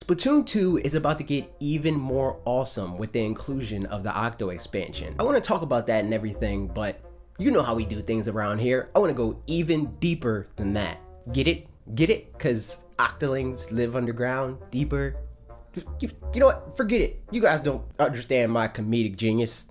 Splatoon 2 is about to get even more awesome with the inclusion of the Octo Expansion. I want to talk about that and everything, but you know how we do things around here. I want to go even deeper than that. Get it? Get it? Because Octolings live underground, deeper. You know what? Forget it. You guys don't understand my comedic genius.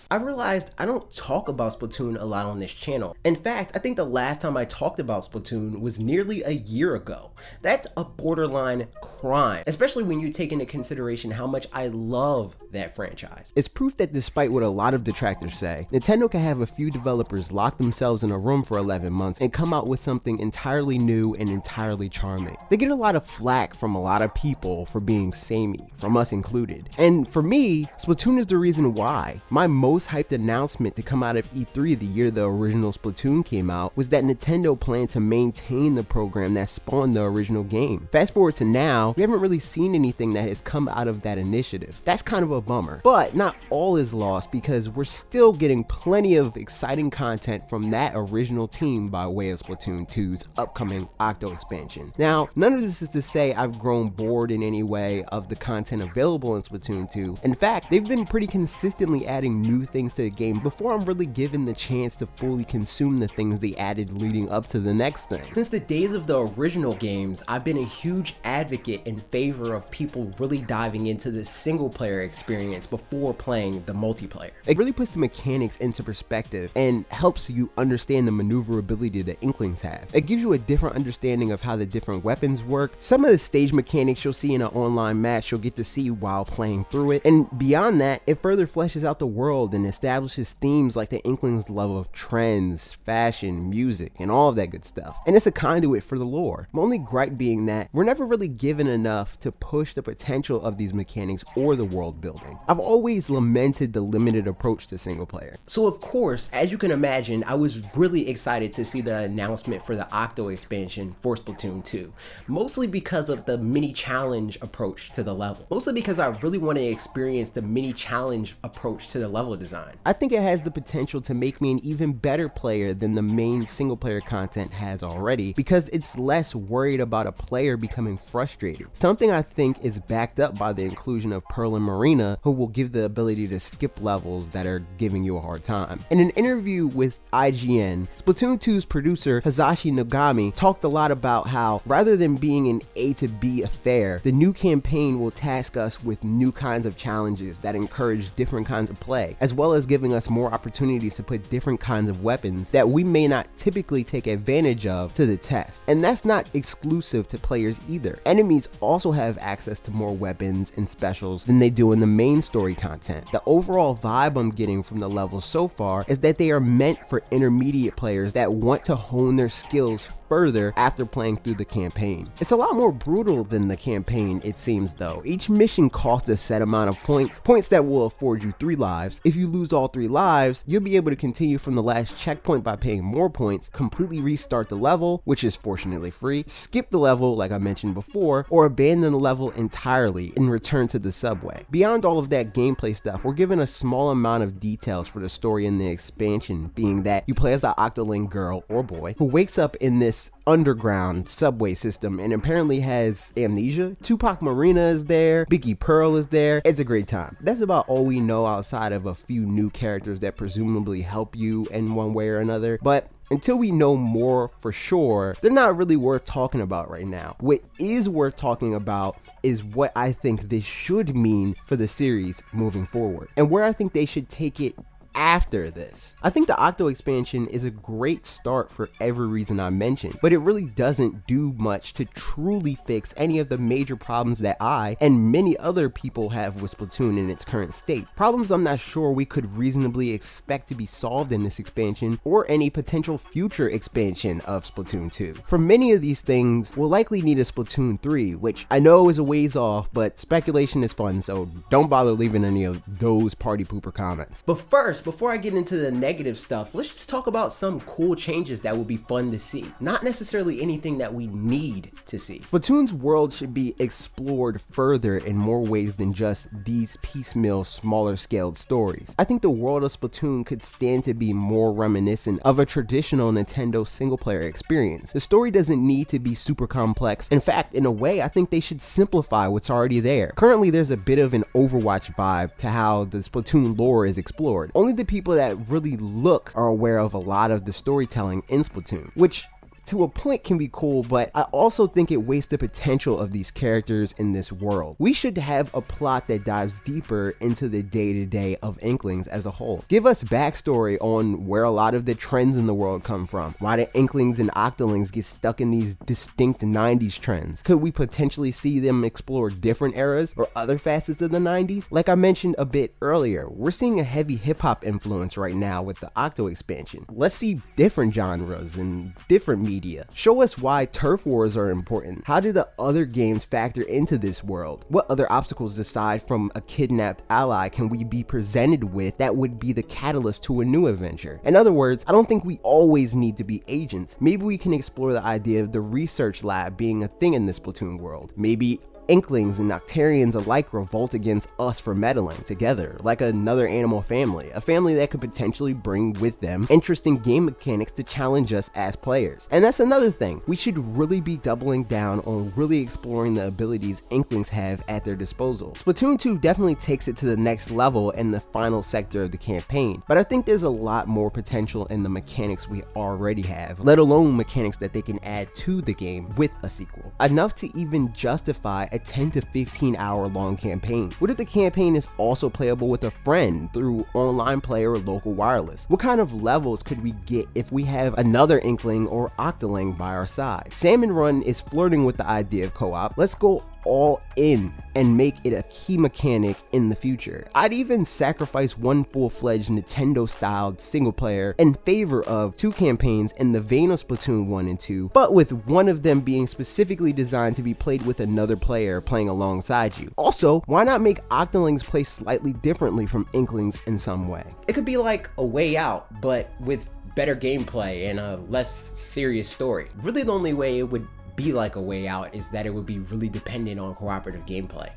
I realized I don't talk about Splatoon a lot on this channel. In fact, I think the last time I talked about Splatoon was nearly a year ago. That's a borderline crime, especially when you take into consideration how much I love that franchise. It's proof that despite what a lot of detractors say, Nintendo can have a few developers lock themselves in a room for 11 months and come out with something entirely new and entirely charming. They get a lot of flack from a lot of people for being samey, from us included. And for me, Splatoon is the reason why. My most hyped announcement to come out of E3 the year the original Splatoon came out was that Nintendo planned to maintain the program that spawned the original game. Fast forward to now, we haven't really seen anything that has come out of that initiative. That's kind of a bummer, but not all is lost because we're still getting plenty of exciting content from that original team by way of Splatoon 2's upcoming Octo Expansion. Now, none of this is to say I've grown bored in any way of the content available in Splatoon 2. In fact, they've been pretty consistently adding new things to the game before I'm really given the chance to fully consume the things they added leading up to the next thing. Since the days of the original games, I've been a huge advocate in favor of people really diving into the single player experience before playing the multiplayer. It really puts the mechanics into perspective and helps you understand the maneuverability the Inklings have. It gives you a different understanding of how the different weapons work. Some of the stage mechanics you'll see in an online match you'll get to see while playing through it, and beyond that, it further fleshes out the world and establishes themes like the Inklings' love of trends, fashion, music, and all of that good stuff. And it's a conduit for the lore. My only gripe being that we're never really given enough to push the potential of these mechanics or the world building. I've always lamented the limited approach to single player. So of course, as you can imagine, I was really excited to see the announcement for the Octo Expansion for Splatoon 2. Mostly because of the mini challenge approach to the level. Mostly because I really want to experience the mini challenge approach to the level design. I think it has the potential to make me an even better player than the main single player content has already, because it's less worried about a player becoming frustrated. Something I think is backed up by the inclusion of Pearl and Marina, who will give the ability to skip levels that are giving you a hard time. In an interview with IGN, Splatoon 2's producer Hasashi Nogami talked a lot about how rather than being an A to B affair, the new campaign will task us with new kinds of challenges that encourage different kinds of play, as well as giving us more opportunities to put different kinds of weapons that we may not typically take advantage of to the test. And that's not exclusive to players either. Enemies also have access to more weapons and specials than they do in the main story content. The overall vibe I'm getting from the levels so far is that they are meant for intermediate players that want to hone their skills further after playing through the campaign. It's a lot more brutal than the campaign, it seems though. Each mission costs a set amount of points that will afford you 3 lives. If you lose all 3 lives, you'll be able to continue from the last checkpoint by paying more points, completely restart the level, which is fortunately free, skip the level like I mentioned before, or abandon the level entirely and return to the subway. Beyond all of that gameplay stuff, we're given a small amount of details for the story in the expansion, being that you play as the Octoling girl or boy who wakes up in this underground subway system and apparently has amnesia. Tupac Marina is there, Biggie Pearl is there. It's a great time. That's about all we know outside of a few new characters that presumably help you in one way or another, but until we know more for sure, they're not really worth talking about right now. What is worth talking about is what I think this should mean for the series moving forward, and where I think they should take it after this. I think the Octo Expansion is a great start for every reason I mentioned, but it really doesn't do much to truly fix any of the major problems that I and many other people have with Splatoon in its current state. Problems I'm not sure we could reasonably expect to be solved in this expansion or any potential future expansion of Splatoon 2. For many of these things, we'll likely need a Splatoon 3, which I know is a ways off, but speculation is fun, so don't bother leaving any of those party pooper comments. But first, before I get into the negative stuff, let's just talk about some cool changes that would be fun to see. Not necessarily anything that we need to see. Splatoon's world should be explored further in more ways than just these piecemeal, smaller scaled stories. I think the world of Splatoon could stand to be more reminiscent of a traditional Nintendo single player experience. The story doesn't need to be super complex. In fact, in a way, I think they should simplify what's already there. Currently, there's a bit of an Overwatch vibe to how the Splatoon lore is explored. Only the people that really look are aware of a lot of the storytelling in Splatoon, which to a point can be cool, but I also think it wastes the potential of these characters in this world. We should have a plot that dives deeper into the day-to-day of Inklings as a whole. Give us backstory on where a lot of the trends in the world come from, why the Inklings and Octolings get stuck in these distinct 90s trends. Could we potentially see them explore different eras or other facets of the 90s? Like I mentioned a bit earlier, we're seeing a heavy hip-hop influence right now with the Octo Expansion. Let's see different genres and different media. Show us why turf wars are important. How do the other games factor into this world? What other obstacles aside from a kidnapped ally can we be presented with that would be the catalyst to a new adventure? In other words, I don't think we always need to be agents. Maybe we can explore the idea of the research lab being a thing in this Splatoon world. Maybe Inklings and Octarians alike revolt against us for meddling together, like another animal family, a family that could potentially bring with them interesting game mechanics to challenge us as players. And that's another thing, we should really be doubling down on really exploring the abilities Inklings have at their disposal. Splatoon 2 definitely takes it to the next level in the final sector of the campaign, but I think there's a lot more potential in the mechanics we already have, let alone mechanics that they can add to the game with a sequel. Enough to even justify a 10 to 15 hour long campaign. What if the campaign is also playable with a friend through online play or local wireless? What kind of levels could we get if we have another Inkling or Octoling by our side? Salmon Run is flirting with the idea of co-op. Let's go all in and make it a key mechanic in the future. I'd even sacrifice one full-fledged Nintendo-styled single player in favor of two campaigns in the vein of Splatoon 1 and 2, but with one of them being specifically designed to be played with another player playing alongside you. Also, why not make Octolings play slightly differently from Inklings in some way? It could be like A Way Out, but with better gameplay and a less serious story. Really, the only way it would be like A Way Out is that it would be really dependent on cooperative gameplay,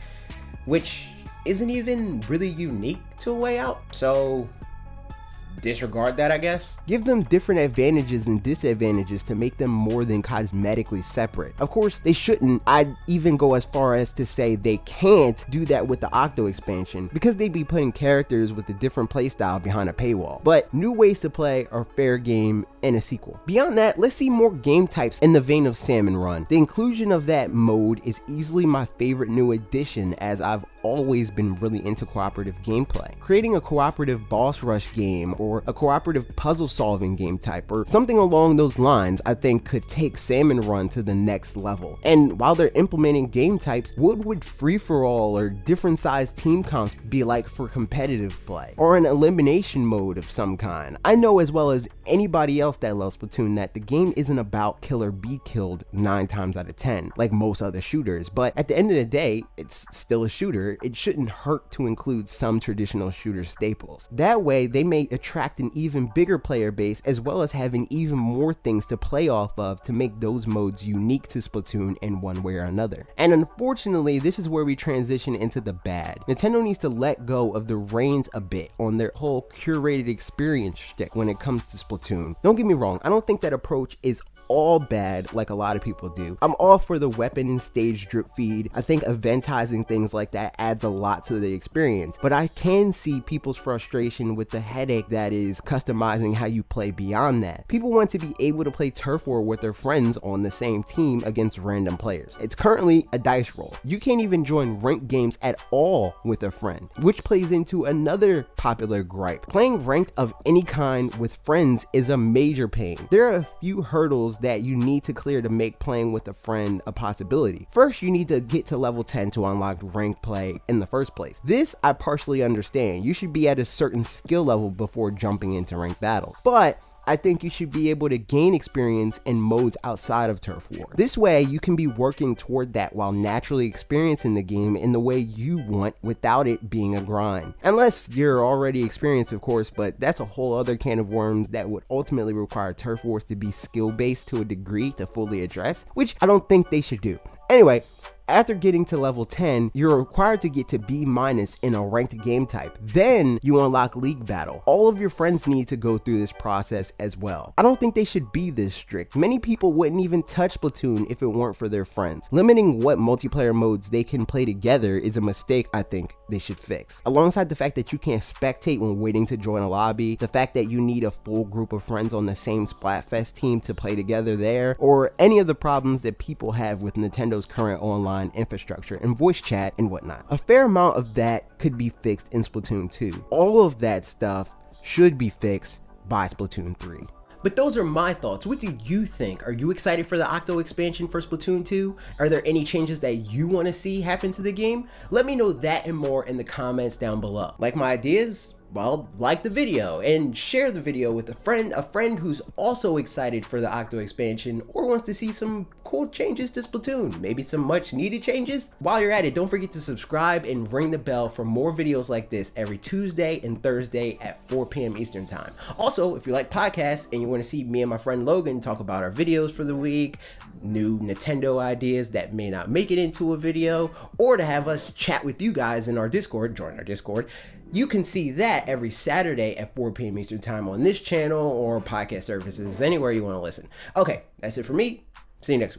which isn't even really unique to A Way Out, so disregard that, I guess. Give them different advantages and disadvantages to make them more than cosmetically separate. Of course, they shouldn't. I'd even go as far as to say they can't do that with the Octo Expansion, because they'd be putting characters with a different playstyle behind a paywall. But new ways to play are fair game and a sequel. Beyond that, let's see more game types in the vein of Salmon Run. The inclusion of that mode is easily my favorite new addition, as I've always been really into cooperative gameplay. Creating a cooperative boss rush game or a cooperative puzzle solving game type or something along those lines, I think could take Salmon Run to the next level. And while they're implementing game types, what would free-for-all or different sized team comps be like for competitive play? Or an elimination mode of some kind? I know as well as anybody else that loves Splatoon that the game isn't about kill or be killed 9 times out of 10 like most other shooters, but at the end of the day, it's still a shooter. It shouldn't hurt to include some traditional shooter staples. That way, they may attract an even bigger player base, as well as having even more things to play off of to make those modes unique to Splatoon in one way or another. And unfortunately, this is where we transition into the bad. Nintendo needs to let go of the reins a bit on their whole curated experience shtick when it comes to Splatoon. Don't get me wrong, I don't think that approach is all bad like a lot of people do. I'm all for the weapon and stage drip feed. I think eventizing things like that adds a lot to the experience, but I can see people's frustration with the headache that is customizing how you play beyond that. People want to be able to play turf war with their friends on the same team against random players. It's currently a dice roll. You can't even join ranked games at all with a friend, which plays into another popular gripe. Playing ranked of any kind with friends is a major pain. There are a few hurdles that you need to clear to make playing with a friend a possibility. First, you need to get to level 10 to unlock ranked play in the first place. This I partially understand. You should be at a certain skill level before jumping into ranked battles. But I think you should be able to gain experience in modes outside of Turf War. This way, you can be working toward that while naturally experiencing the game in the way you want without it being a grind. Unless you're already experienced, of course, but that's a whole other can of worms that would ultimately require Turf Wars to be skill-based to a degree to fully address, which I don't think they should do. Anyway, after getting to level 10, you're required to get to B- in a ranked game type. Then you unlock League Battle. All of your friends need to go through this process as well. I don't think they should be this strict. Many people wouldn't even touch Splatoon if it weren't for their friends. Limiting what multiplayer modes they can play together is a mistake I think they should fix. Alongside the fact that you can't spectate when waiting to join a lobby, the fact that you need a full group of friends on the same Splatfest team to play together there, or any of the problems that people have with Nintendo's current online infrastructure and voice chat and whatnot. A fair amount of that could be fixed in Splatoon 2. All of that stuff should be fixed by Splatoon 3. But those are my thoughts. What do you think? Are you excited for the Octo expansion for Splatoon 2? Are there any changes that you want to see happen to the game? Let me know that and more in the comments down below. Like my ideas? Well, like the video and share the video with a friend who's also excited for the Octo expansion or wants to see some cool changes to Splatoon, maybe some much needed changes. While you're at it, don't forget to subscribe and ring the bell for more videos like this every Tuesday and Thursday at 4 p.m. Eastern time. Also, if you like podcasts and you want to see me and my friend Logan talk about our videos for the week, new Nintendo ideas that may not make it into a video, or to have us chat with you guys in our Discord, join our Discord, you can see that every Saturday at 4 p.m. Eastern time on this channel or podcast services, anywhere you want to listen. Okay, that's it for me. See you next week.